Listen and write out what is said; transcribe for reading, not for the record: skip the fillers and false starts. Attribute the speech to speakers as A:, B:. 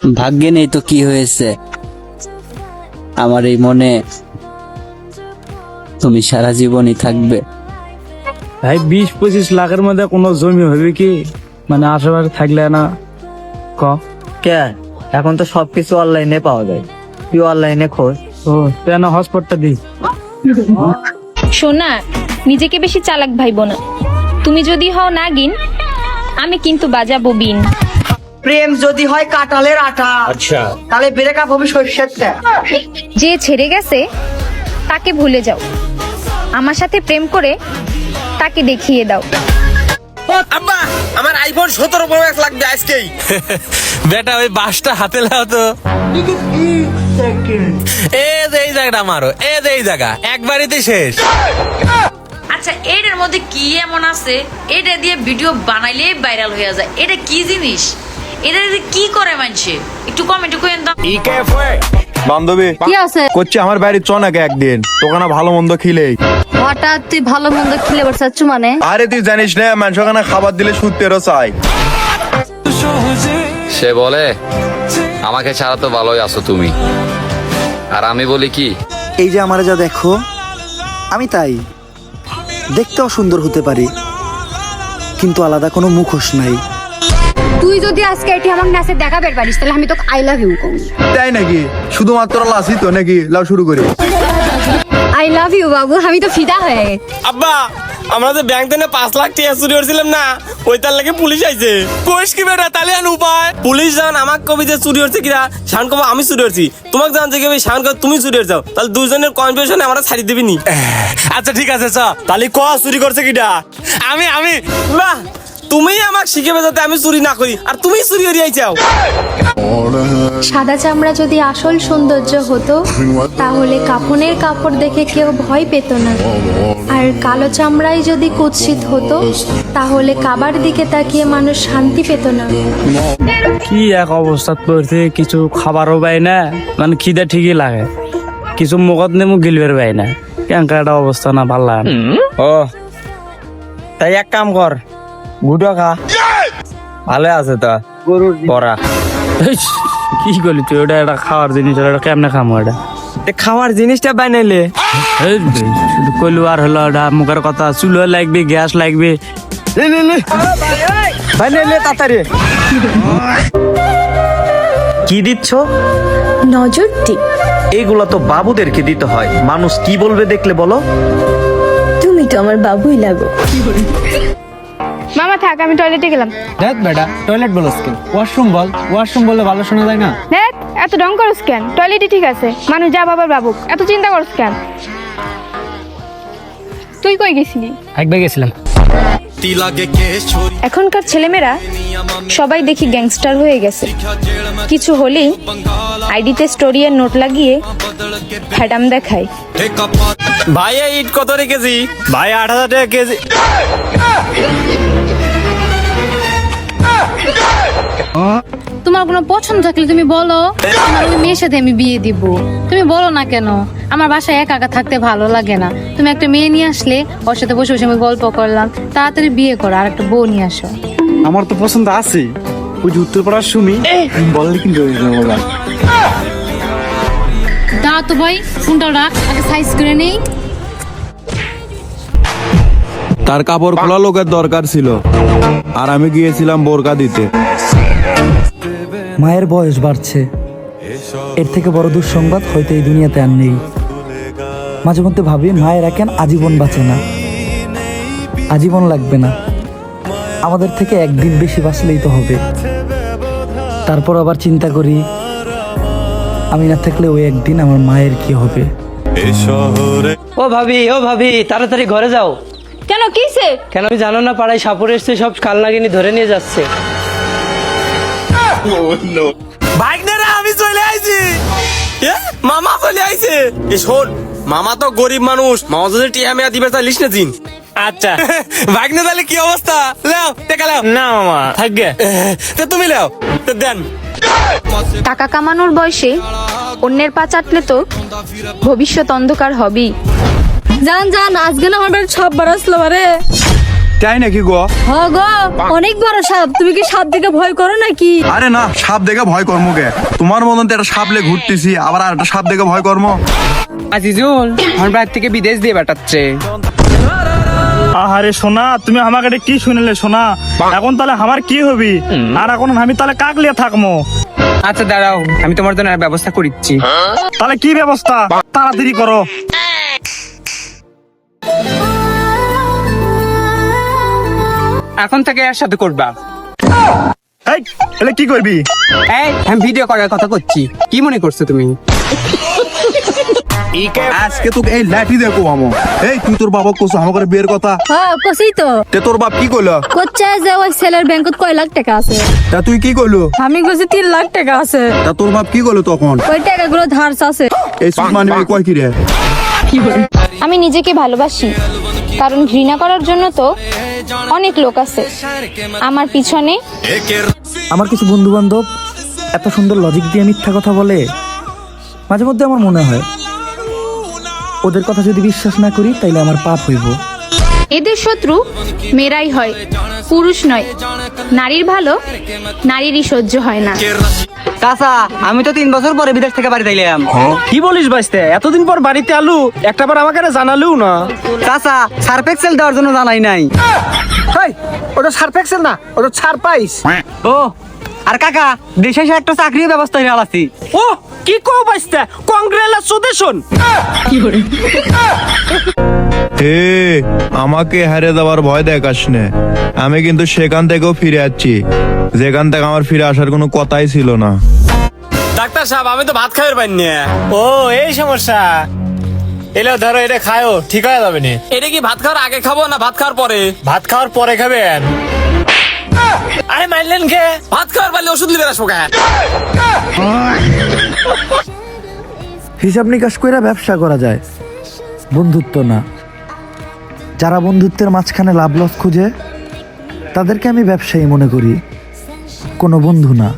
A: ভাগ্যে নেই তো কি হয়েছে, আমার এই মনে তুমি সারা জীবনই থাকবে।
B: ভাই 20-25 লাখের মধ্যে কোনো জমি হবে কি? মানে আশেপাশে থাকলে না ক
C: কে এখন তো সবকিছু অনলাইনে পাওয়া যায়, তুই অনলাইনে খোঁজ।
B: ও তেনা হসপিটালটা দি।
D: সোনা, নিজেকে বেশি চালাক ভাইবো না। তুমি যদি হও নাগিন, আমি কিন্তু বাজাবো বিন।
E: প্রেম যদি হয় কাঁঠালের আটা, আচ্ছা, তাহলে ব্রেকআপ হবে সর্ষের তেল।
D: যে ছেড়ে গেছে তাকে ভুলে যাও, আমার সাথে প্রেম করে তাকে দেখিয়ে দাও।
F: আব্বা, আমার আইফোন 17 প্রো ম্যাক্স লাগবে আজকেই। বেটা ওই বাসটা হাতে লাও তো। এই জায়গাটা মারো, এই জায়গা একবারিতে শেষ।
G: আচ্ছা, এটার মধ্যে কি এমন আছে এটা দিয়ে ভিডিও বানাইলে ভাইরাল হয়ে যায়? এটা কি জিনিস? এটা দিয়ে কি করে মানুষে? একটু কমেন্টে কইেন দাও।
H: বান্ধবী
I: কি আছে?
H: করছি আমার বাড়ি চ নাকি একদিন, তোখানে ভালো মন্দ খিলেই।
I: হঠাৎ তুই ভালো মন্দ খেলে বসাচ্ছু মানে?
H: আরে তুই জানিস না মানুষ ওখানে খাবার দিলে সুতেরও চাই।
J: সে বলে আমাকে ছাড়া তো ভালোই আছো তুমি, আর আমি বলি কি,
K: এই যে আমার যা দেখো, আমি তাই দেখতেও সুন্দর হতে পারি, কিন্তু আলাদা কোনো মুখোশ নাই।
I: তুই যদি আজকে এটি আমাকে নাচে দেখাবে পারিস তাহলে আমি তোকে আই লাভ ইউ কম।
H: তাই নাকি? শুধুমাত্র লাসি তো নাকি? লাও শুরু করি।
I: আই লাভ ইউ বাবু, আমি তো ফিদা হয়ে গেছি।
F: আব্বা, আমরা যে ব্যাংক থেকে 5 লাখ টাকা চুরি করছিলাম না, ওইটার লাগে পুলিশ আইছে। কোষ কি বেটা, তাহলে আন উপায়। পুলিশ জান আমাকে কবি যে চুরি করছে কিনা, শান কব আমি চুরি করছি, তোমাকে জান যে কবি শান কব তুমি চুরি করছো, তাহলে দুইজনের কনফিউশনে আমরা ছাড়ি দিবি নি। আচ্ছা ঠিক আছে, চ তাহলে ক চুরি করছে কিটা। আমি না, তুমি আমাকে শিখে যাতে আমি চুরি না করি, আর তুমি চুরি করে আইছাও।
D: সাদা চামড়া যদি আসল সৌন্দর্য হতো, তাহলে কাফনের কাপড় দেখে কেউ ভয় পেত না। আর কালো চামড়াই যদি কুৎসিত হতো, তাহলে কাবার দিকে তাকিয়ে মানুষ শান্তি পেত না।
B: কি এক অবস্থা পড়ছে, কিছু খাবারও পাই না, মানে খিদে ঠিকই লাগে, কিছু মুখত নেমু গিলবের পাই না। কেনকা একটা অবস্থা না, ভাল লাগে না।
C: ও তাই এক কাম কর, গুটো খা, ভালো আছে তো পড়া।
B: ইস, কি করলি তুই? ওটা একটা খাওয়ার জিনিস, ওটা কেমনে খামো? এটা
C: খাওয়ার জিনিসটা বানাইলে
B: এই রে, শুধু কইলু আর হলো, ওটা মুখের কথা, চুলো লাগবে, গ্যাস লাগবে।
C: বানাইলে তাড়াতাড়ি।
L: কি দিচ্ছ?
D: নজর টিপ।
L: এইগুলা তো বাবুদেরকে দিতে হয়, মানুষ কি বলবে দেখলে বলো।
D: তুমি তো আমার বাবুই লাগো।
I: মামা থাক, আমি টয়লেটে গেলাম।
C: দেখ বেটা, টয়লেট বলস কেন? ওয়াশরুম বল, ওয়াশরুম বললে ভালো শোনা যায় না।
I: দেখ এত ঢং করস কেন? টয়লেটই ঠিক আছে, মানুষ যা বাবার বাবুক, এত চিন্তা করস কেন? তুই কই গেছিলি?
C: একবার গেছিলাম।
D: এখনকার ছেলেমেয়েরা সবাই দেখি গ্যাংস্টার হয়ে গেছে। কিছু হলেই আইডিতে স্টোরি আর নোট লাগিয়ে হ্যাডাম দেখায়।
F: ভাই এই ইট কত রেখেছি? ভাই 8,000 টাকা কেজি।
I: তোমার কোনো পছন্দ থাকলে তুমি বলো, আমার ওই মেয়ের সাথে আমি বিয়ে দিব। তুমি বলো না কেন? আমার বাসায় একা একা থাকতে ভালো লাগে না। তুমি একটা মেয়ে নিয়ে আসলে, ওর সাথে বসে বসে আমি গল্প করলাম, তাড়াতাড়ি বিয়ে করো, আর একটা বউ নিয়ে আসো।
H: আমার তো পছন্দ আছে, ওই যে উত্তরপাড়ার সুমি বললে কিন্তু
I: দাও তো ভাই, ফোনটা রাখ, আগে সাইজ করে নেই।
H: তার কাপড় খোলা লোকের দরকার ছিল, আর আমি গিয়েছিলাম বোরকা দিতে।
K: মায়ের বয়স বাড়ছে, এর থেকে বড় দুঃসংবাদ হয়তো এই দুনিয়াতে আর নেই। মাঝে মধ্যে ভাবি, মায়েরা কেন আজীবন বাঁচে না? আজীবন লাগবে না, আমাদের থেকে একদিন বেশি বাঁচলেই তো হবে। তারপর আবার চিন্তা করি, আমি না থাকলে ওই একদিন আমার মায়ের কি হবে?
C: ও ভাবি তাড়াতাড়ি ঘরে যাও।
I: কেন, কিসে?
C: কেন আমি জানো না, পাড়ায় সাপুর এসছে, সব কালনাগিনি ধরে নিয়ে যাচ্ছে।
F: ভাগনেরা আমি চলে আইছি। মামা চলে আইছে। এ শোন, মামা তো গরিব মানুষ, মামা যদি টিয়া মেয়া দিবে তাহলে লিস না দিন। আচ্ছা ভাগনে, তাহলে কি অবস্থা? লাও টাকা লাও। না মামা থাকবে, তো তুমি লাও তো দেন।
D: টাকা কামানোর বয়সে অন্যের পা চাটলে তো ভবিষ্যৎ অন্ধকার হবেই।
I: জান আজকে না আমার বাড়ি সব বার আসলো রে।
H: তাই নাকি গো?
I: গো অনেক বড় সাপ, তুমি কি সাপ দেখে ভয় করো নাকি?
H: আরে না, সাপ দেখে ভয় কর্ম কে? তোমার মতন তো একটা সাপ লে ঘুরতেছি, আবার আর একটা সাপ দেখে ভয় কর্ম?
C: আজিজুল আমার বাইরে থেকে বিদেশ দিয়ে পাঠাচ্ছে।
B: আহারে সোনা, তুমি আমাকে এটা কি শুনলে সোনা? এখন তাহলে আমার কি হবি? আর এখন আমি তাহলে কাকলিয়া থাকবো।
C: আচ্ছা দাঁড়াও, আমি তোমার জন্য ব্যবস্থা করিচ্ছি।
B: তাহলে কি ব্যবস্থা? তাড়াতাড়ি করো।
C: এখন থেকে এর সাথে করবা।
B: এই এলে কি করবি?
C: এই আমি ভিডিও করার কথা করছি, কি মনে করছো তুমি?
H: আজকে তোকে এই লাঠি দেখো আমো। এই তুই তোর বাবা কোসো আমাকে বিয়ের কথা?
I: হ্যাঁ কসি তো।
H: তে তোর বাপ কি কইলো?
I: কোচ্চা যে ওই ছেলের ব্যাংকত কয় লাখ টাকা আছে?
H: তা তুই কি কইলো?
I: আমি কইছি 3 লাখ টাকা আছে।
H: তা তোর বাপ কি কইলো তখন?
I: ওই টাকাগুলো ধার আছে।
H: এই সুমানি কয় কি রে?
D: আমি নিজেকে ভালোবাসি, কারণ ঘৃণা করার জন্য তো অনেক লোক আছে আমার পিছনে।
K: আমার কিছু বন্ধু বান্ধব এত সুন্দর লজিক দিয়ে মিথ্যা কথা বলে, মাঝে মধ্যে আমার মনে হয় ওদের কথা যদি বিশ্বাস না করি তাইলে আমার পাপ হইব।
D: এদের শত্রু মেয়েরাই হয়, পুরুষ নয়। নারীর ভালো নারীরই সহ্য হয় না।
E: চাচা আমি তো 3 বছর পরে বিদেশ থেকে বাড়ি আইলাম।
B: কি বলিস বাইস্তে? এতদিন পর বাড়িতে আলু, একটাবার আমাকে জানালেও না।
E: চাচা সার্ফ এক্সেল দেওয়ার জন্য জানাই নাই।
C: ওটা সার্ফ এক্সেল না, ওটা সারপ্রাইজ।
E: ও আর কাকা দেশে এসে একটা চাকরির ব্যবস্থা হয়ে আলাছি।
B: ও কি কো বাইস্তে? কংগ্রেচুলেশন।
H: হে আমাকে হারে দেওয়ার ভয় দেখাস নে, আমি কিন্তু সেখান থেকেও ফিরে আসছি যেখান থেকে আমার ফিরে আসার কোনো কথাই ছিল না।
F: ডাক্তার সাহেব আমি তো ভাত খাইবার পাইনি।
B: ও এই সমস্যা। এলো ধরো, এটা খায়ও, ঠিক হয়ে যাবে না।
F: এটা কি ভাত খাওয়ার আগে খাবো না ভাত খাওয়ার পরে?
B: ভাত খাওয়ার পরে খাবেন। আরে মানলেন কে?
F: ভাত খাওয়ার পারলে ওষুধ লিবে আসবো কে?
K: হিসাব নিকাশ কইরা ব্যবসা করা যায়, বন্ধুত্ব না। যারা বন্ধুত্বের মাঝখানে লাভ লস খুঁজে তাদেরকে আমি ব্যবসায়ী মনে করি, কোনো বন্ধু না।